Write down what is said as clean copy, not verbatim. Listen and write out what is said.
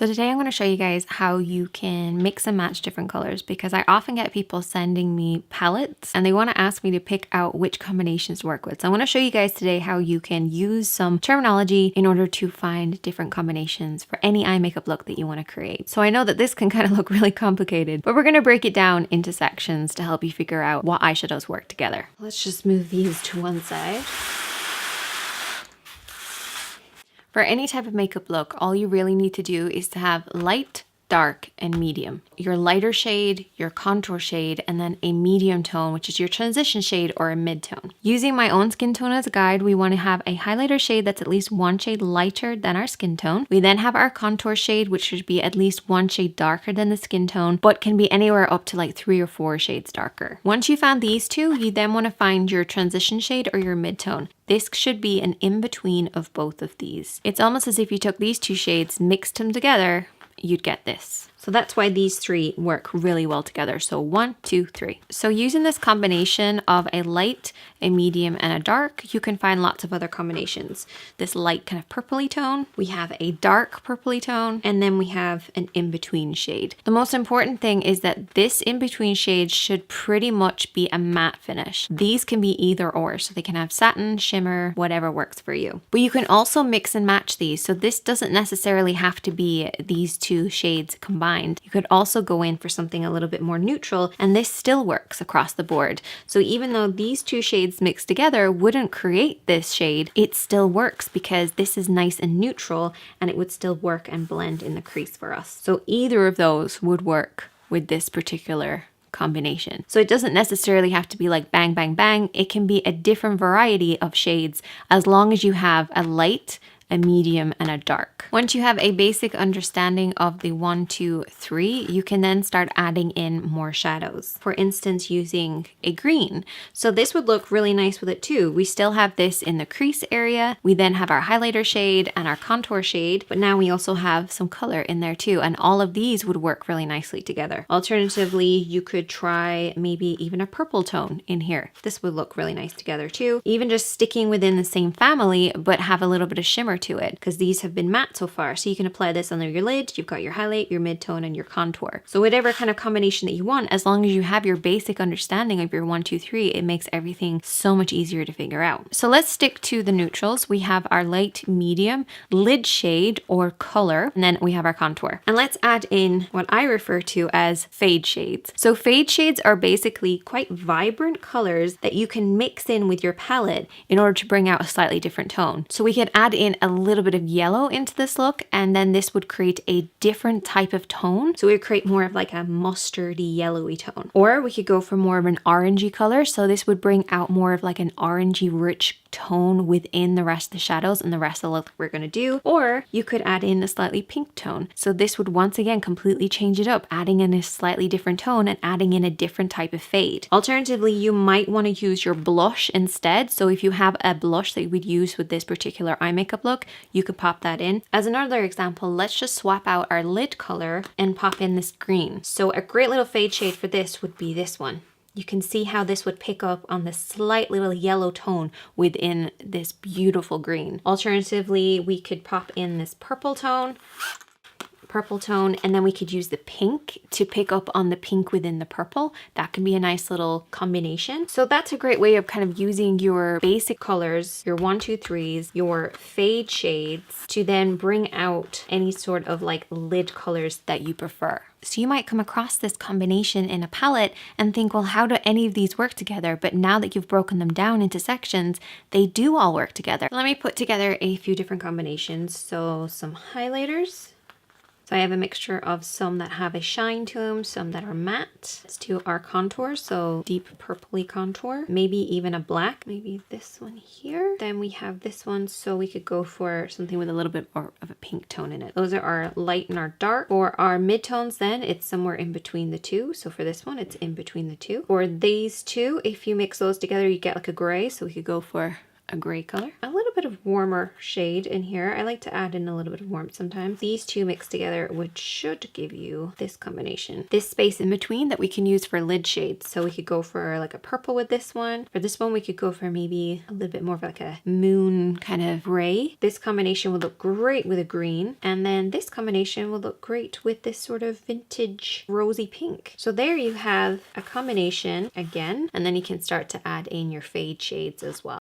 So today I'm going to show you guys how you can mix and match different colors, because I often get people sending me palettes and they want to ask me to pick out which combinations to work with. So I want to show you guys today how you can use some terminology in order to find different combinations for any eye makeup look that you want to create. So I know that this can kind of look really complicated, but we're going to break it down into sections to help you figure out what eyeshadows work together. Let's just move these to one side. For any type of makeup look, all you really need to do is to have light, dark, and medium. Your lighter shade, your contour shade, and then a medium tone, which is your transition shade or a mid-tone. Using my own skin tone as a guide, we want to have a highlighter shade that's at least one shade lighter than our skin tone. We then have our contour shade, which should be at least one shade darker than the skin tone, but can be anywhere up to like 3 or 4 shades darker. Once you found these two, you then want to find your transition shade or your mid-tone. This should be an in-between of both of these. It's almost as if you took these two shades, mixed them together, you'd get this. So that's why these three work really well together. So 1, 2, 3. So using this combination of a light, a medium, and a dark, you can find lots of other combinations. This light kind of purpley tone, we have a dark purpley tone, and then we have an in-between shade. The most important thing is that this in-between shade should pretty much be a matte finish. These can be either or, so they can have satin, shimmer, whatever works for you. But you can also mix and match these. So this doesn't necessarily have to be these two shades combined. You could also go in for something a little bit more neutral, and this still works across the board. So even though these two shades mixed together wouldn't create this shade, it still works because this is nice and neutral, and it would still work and blend in the crease for us. So either of those would work with this particular combination. So it doesn't necessarily have to be like bang, bang, bang. It can be a different variety of shades as long as you have a light, a medium, and a dark. Once you have a basic understanding of the 1, 2, 3, you can then start adding in more shadows. For instance, using a green. So this would look really nice with it too. We still have this in the crease area. We then have our highlighter shade and our contour shade, but now we also have some color in there too. And all of these would work really nicely together. Alternatively, you could try maybe even a purple tone in here. This would look really nice together too. Even just sticking within the same family, but have a little bit of shimmer to it, because these have been matte so far. So you can apply this under your lid. You've got your highlight, your mid-tone, and your contour. So whatever kind of combination that you want, as long as you have your basic understanding of your 1, 2, 3, it makes everything so much easier to figure out. So let's stick to the neutrals. We have our light, medium, lid shade or color, and then we have our contour. And let's add in what I refer to as fade shades. So fade shades are basically quite vibrant colors that you can mix in with your palette in order to bring out a slightly different tone. So we could add in a little bit of yellow into this look, and then this would create a different type of tone. So we would create more of like a mustardy yellowy tone. Or we could go for more of an orangey color. So this would bring out more of like an orangey rich tone within the rest of the shadows and the rest of the look we're going to do. Or you could add in a slightly pink tone. So this would once again completely change it up, adding in a slightly different tone and adding in a different type of fade. Alternatively, you might want to use your blush instead. So if you have a blush that you would use with this particular eye makeup look, you could pop that in. As another example, let's just swap out our lid color and pop in this green. So a great little fade shade for this would be this one. You can see how this would pick up on the slight little yellow tone within this beautiful green. Alternatively, we could pop in this purple tone, and then we could use the pink to pick up on the pink within the purple. That can be a nice little combination. So that's a great way of kind of using your basic colors, your 1, 2, 3s, your fade shades to then bring out any sort of like lid colors that you prefer. So you might come across this combination in a palette and think, well, how do any of these work together? But now that you've broken them down into sections, they do all work together. Let me put together a few different combinations. So some highlighters. So I have a mixture of some that have a shine to them, some that are matte. Let's do our contour, so deep purpley contour, maybe even a black, maybe this one here. Then we have this one, so we could go for something with a little bit more of a pink tone in it. Those are our light and our dark. For our mid-tones then, it's somewhere in between the two. So for this one, it's in between the two. For these two, if you mix those together, you get like a gray, so we could go for a gray color. A little bit of warmer shade in here. I like to add in a little bit of warmth sometimes. These two mixed together should give you this combination. This space in between that we can use for lid shades. So we could go for like a purple with this one. For this one, we could go for maybe a little bit more of like a moon kind of gray. This combination would look great with a green. And then this combination will look great with this sort of vintage rosy pink. So there you have a combination again, and then you can start to add in your fade shades as well.